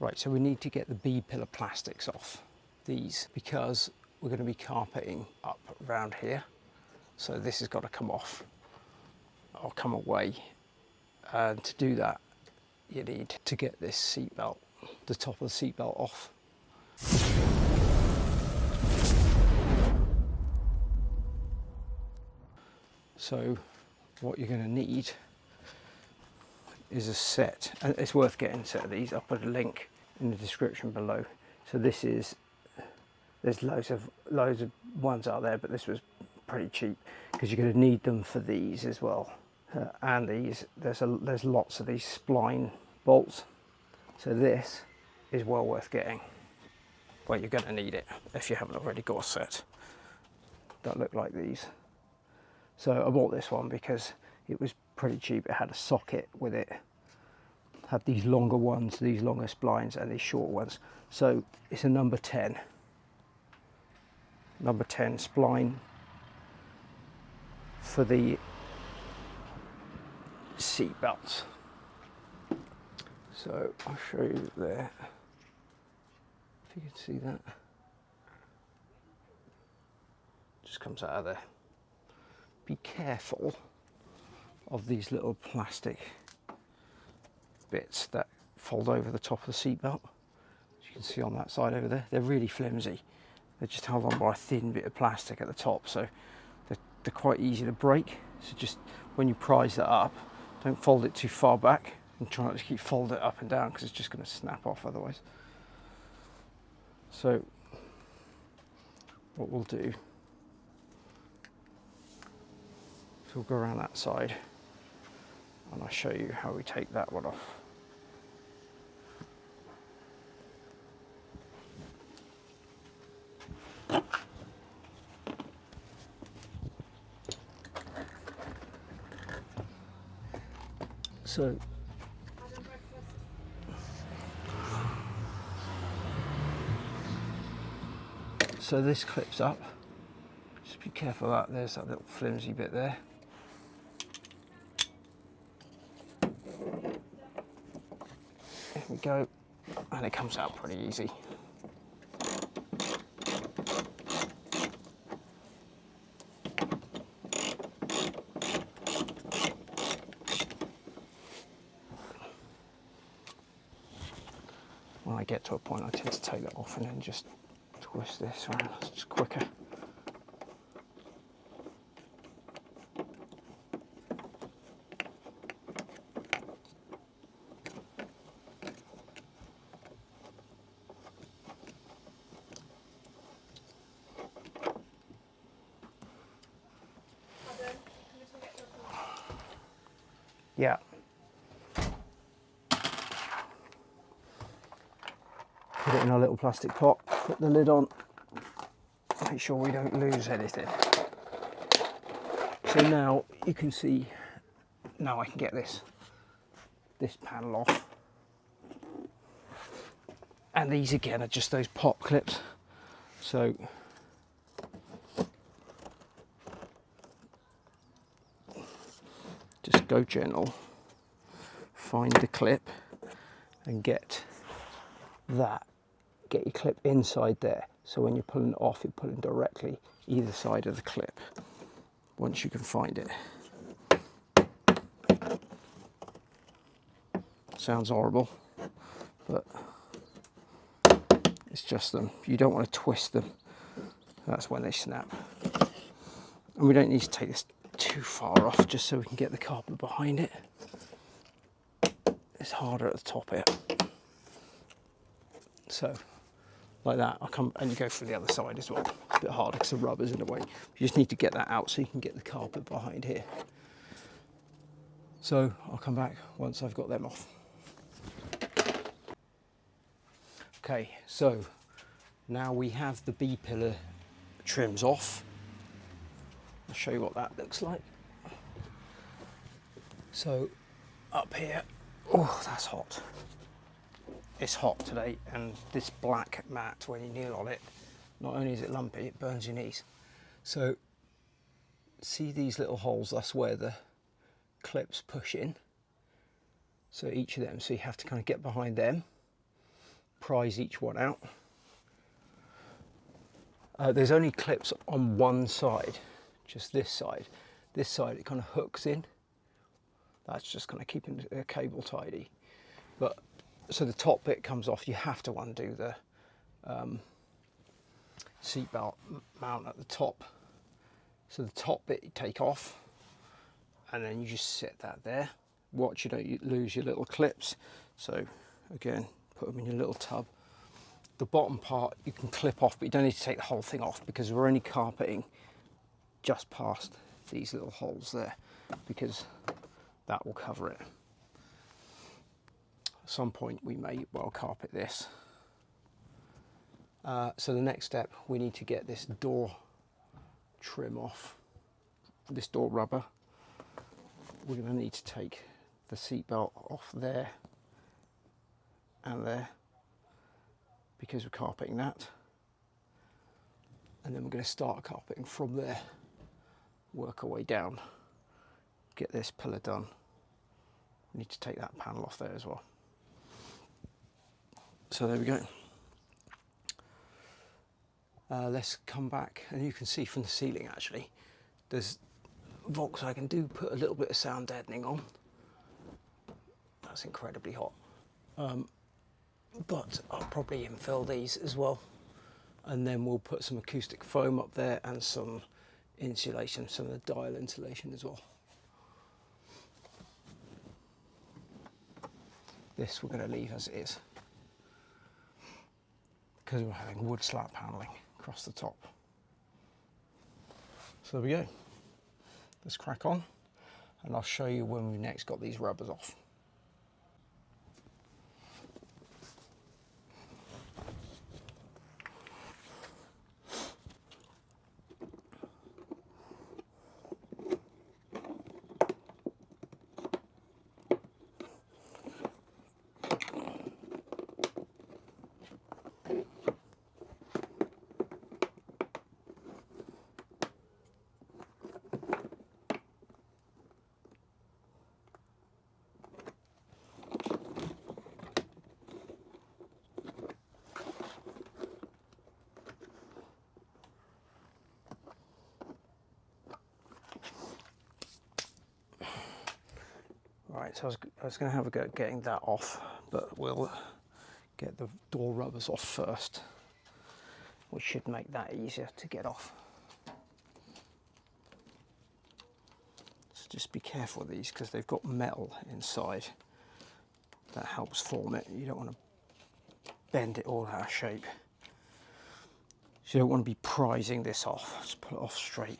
Right, so we need to get the B-pillar plastics off these because we're going to be carpeting up around here. So this has got to come off or come away. And to do that, you need to get this seat belt, the top of the seat belt off. So what you're going to need is a set, and it's worth getting a set of these. I'll put a link in the description below. So this is, there's loads of ones out there, but this was pretty cheap because you're going to need them for these as well. And these, there's lots of these spline bolts. So this is well worth getting. Well, you're going to need it if you haven't already got a set that look like these. So I bought this one because it was pretty cheap. It had a socket with it, had these longer ones, these longer splines, and these short ones. So it's a number 10 spline for the seat belts. So I'll show you there, if you can see that. Just comes out of there. Be careful of these little plastic bits that fold over the top of the seat belt. As you can see on that side over there, they're really flimsy. They're just held on by a thin bit of plastic at the top, so they're quite easy to break. So just when you prise that up, don't fold it too far back and try not to keep folding it up and down because it's just going to snap off otherwise. So what we'll do, so we'll go around that side and I'll show you how we take that one off. So this clips up. Just be careful that there's that little flimsy bit there. There we go, and it comes out pretty easy. When I get to a point, I tend to take that off and then just twist this around. It's just quicker. Yeah. Put it in a little plastic pot, put the lid on, make sure we don't lose anything. So now you can see, now I can get this panel off. And these again are just those pop clips. So just go gentle, find the clip and get your clip inside there. So when you're pulling it off, you're pulling directly either side of the clip, once you can find it. Sounds horrible, but it's just them. You don't want to twist them. That's when they snap. And we don't need to take this too far off, just so we can get the carpet behind it. It's harder at the top here. So, like that, I'll come and you go through the other side as well. It's a bit harder because the rubber's in the way. You just need to get that out so you can get the carpet behind here. So I'll come back once I've got them off. Okay, so now we have the B-pillar trims off. I'll show you what that looks like. So up here, oh, that's hot. It's hot today, and this black mat, when you kneel on it, not only is it lumpy, it burns your knees. So see these little holes, that's where the clips push in. So each of them, so you have to kind of get behind them prise each one out. There's only clips on one side, just this side. This side it kind of hooks in. That's just kind of keeping the cable tidy. But so the top bit comes off. You have to undo the seat belt mount at the top. So the top bit you take off, and then you just set that there. Watch you don't lose your little clips. So again, put them in your little tub. The bottom part you can clip off, but you don't need to take the whole thing off because we're only carpeting just past these little holes there, because that will cover it. At some point we may well carpet this. So the next step, we need to get this door trim off, this door rubber. We're going to need to take the seat belt off there and there, because we're carpeting that, and then we're going to start carpeting from there, work our way down, get this pillar done. We need to take that panel off there as well. So there we go. Let's come back, and you can see from the ceiling actually, there's Volkswagen do put a little bit of sound deadening on. That's incredibly hot. But I'll probably infill these as well, and then we'll put some acoustic foam up there and some insulation, some of the dial insulation as well. This we're going to leave as it is, because we're having wood slat panelling across the top. So there we go. Let's crack on, and I'll show you when we've next got these rubbers off. Right, so I was going to have a go at getting that off, but we'll get the door rubbers off first, which should make that easier to get off. So just be careful with these, because they've got metal inside that helps form it. You don't want to bend it all out of shape. So you don't want to be prising this off. Just pull it off straight.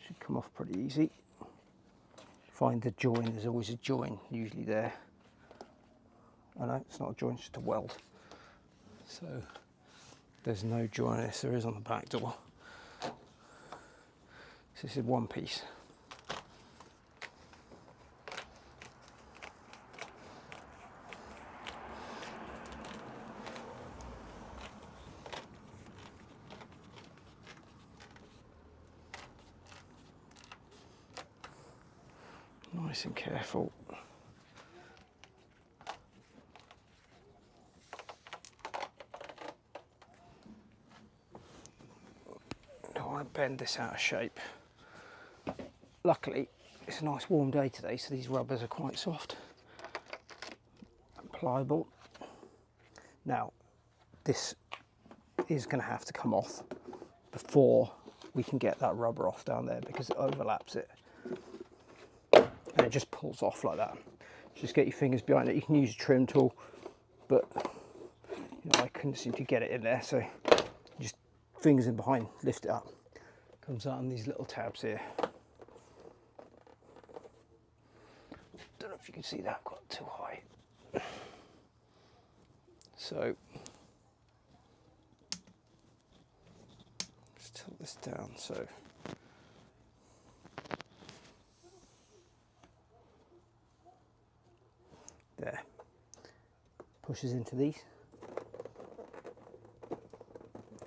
Should come off pretty easy. Find the join, there's always a join usually there. Oh no, it's not a join, it's just a weld. So there's no join, this there is on the back door. So this is one piece. Nice and careful. Don't want to bend this out of shape. Luckily, it's a nice warm day today, so these rubbers are quite soft and pliable. Now, this is going to have to come off before we can get that rubber off down there, because it overlaps it. And it just pulls off like that. Just get your fingers behind it. You can use a trim tool, but you know, I couldn't seem to get it in there, so just fingers in behind, lift it up. Comes out on these little tabs here. Don't know if you can see that, I've got it too high. So just tilt this down so there, pushes into these,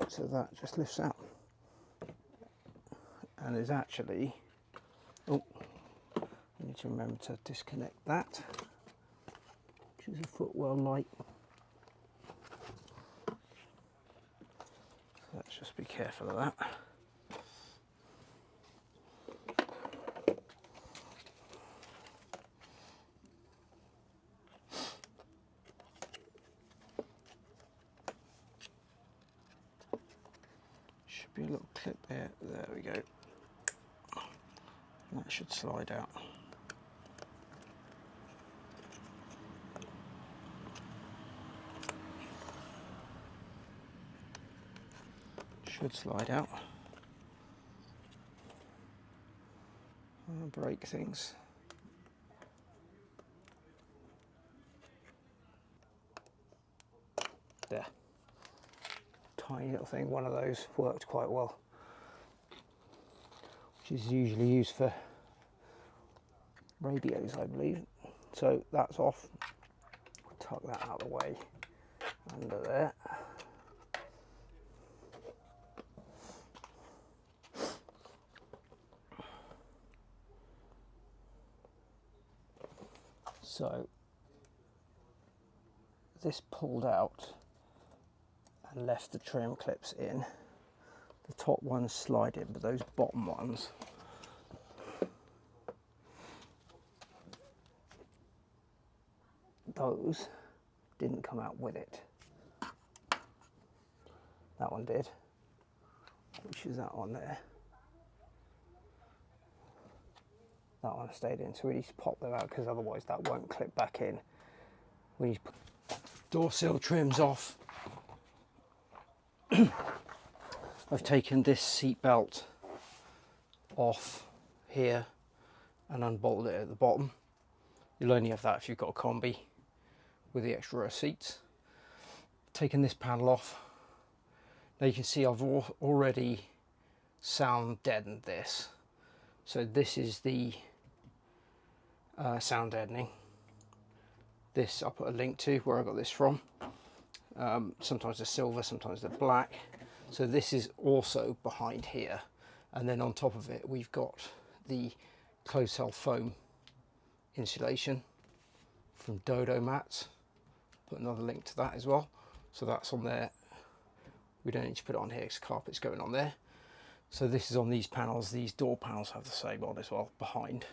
so that just lifts out, and there's actually, oh, I need to remember to disconnect that. which is a Footwell light. So let's just be careful of that. Should be a little clip there. There we go. That should slide out. Should slide out. Break things. There. Tiny little thing, one of those worked quite well. Which is usually used for radios, I believe. So that's off. We'll tuck that out of the way under there. So this pulled out and left the trim clips in. The top ones slide in, but those bottom ones those didn't come out with it. That one did, which is that one there. That one stayed in, so we need to pop them out because otherwise that won't clip back in. We need to put door sill trims off. I've taken this seat belt off here and unbolted it at the bottom. You'll only have that if you've got a Kombi with the extra row of seats. Taken this panel off. Now you can see I've already sound deadened this. So this is the sound deadening. This I'll put a link to where I got this from. Sometimes they're silver, sometimes they're black. So this is also behind here. And then on top of it, we've got the closed cell foam insulation from Dodo mats. Put another link to that as well. So that's on there. We don't need to put it on here because carpet's going on there. So this is on these panels. These door panels have the same on as well behind,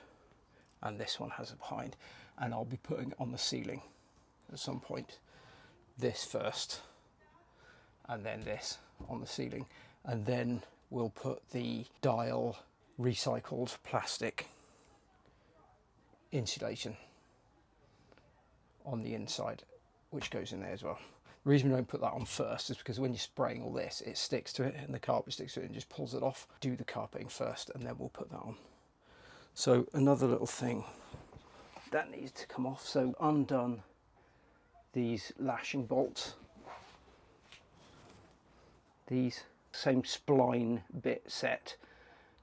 and this one has it behind. And I'll be putting on the ceiling at some point. This first, and then this on the ceiling, and then we'll put the dial recycled plastic insulation on the inside, which goes in there as well. The reason we don't put that on first is because when you're spraying all this, it sticks to it and the carpet sticks to it and just pulls it off. Do the carpeting first and then we'll put that on. So another little thing that needs to come off. So undone these lashing bolts. These same spline bit set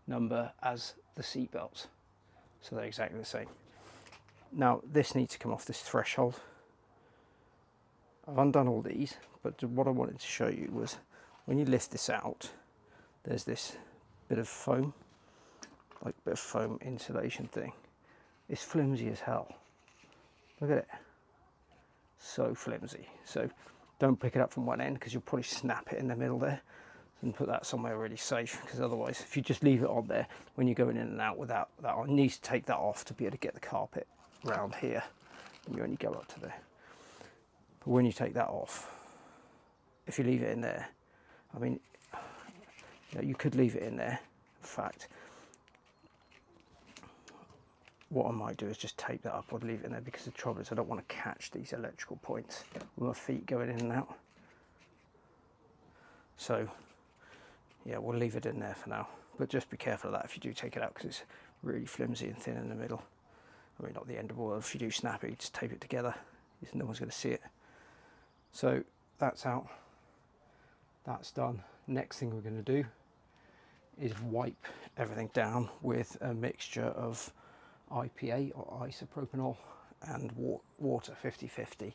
number as the seat belts. So they're exactly the same. Now this needs to come off, this threshold. I've undone all these, but what I wanted to show you was when you lift this out, there's this bit of foam, like a bit of foam insulation thing. It's flimsy as hell. Look at it. So flimsy. So don't pick it up from one end because you'll probably snap it in the middle there. And put that somewhere really safe, because otherwise if you just leave it on there when you're going in and out without that on, you need to take that off to be able to get the carpet round here, and you only go up to there. But when you take that off, if you leave it in there, I mean, you know, you could leave it in there. In fact, what I might do is just tape that up or leave it in there, because the trouble is I don't want to catch these electrical points with my feet going in and out. So yeah, we'll leave it in there for now, but just be careful of that if you do take it out, because it's really flimsy and thin in the middle. I mean, not the end of the world. If you do snap it, you just tape it together. No one's going to see it. So that's out. That's done. Next thing we're going to do is wipe everything down with a mixture of IPA or isopropanol and water 50-50.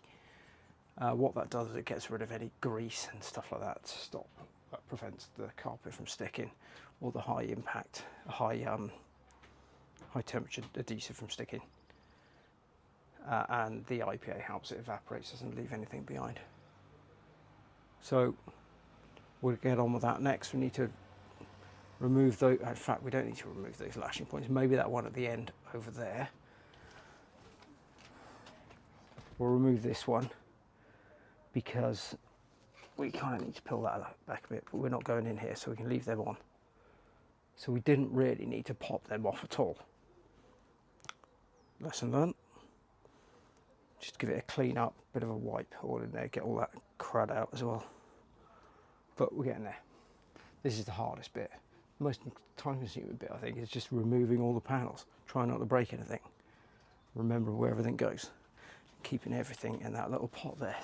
What that does is it gets rid of any grease and stuff like that to stop. That prevents the carpet from sticking, or the high impact, high temperature adhesive from sticking. and the IPA helps, it evaporates, doesn't leave anything behind. So we'll get on with that next. We need to remove those. In fact, we don't need to remove those lashing points. Maybe that one at the end over there. We'll remove this one because we kind of need to peel that back a bit, but we're not going in here, so we can leave them on. So we didn't really need to pop them off at all. Lesson learned. Just give it a clean up, bit of a wipe all in there, get all that crud out as well. But we're getting there. This is the hardest bit. The most time consuming bit, I think, is just removing all the panels. Try not to break anything. Remember where everything goes. Keeping everything in that little pot there.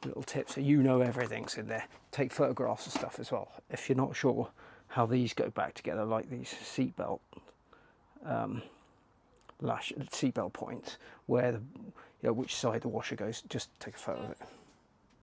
Little tip so you know everything's in there. Take photographs of stuff as well. If you're not sure how these go back together, like these seatbelt seatbelt points, where the, which side the washer goes, just take a photo of it.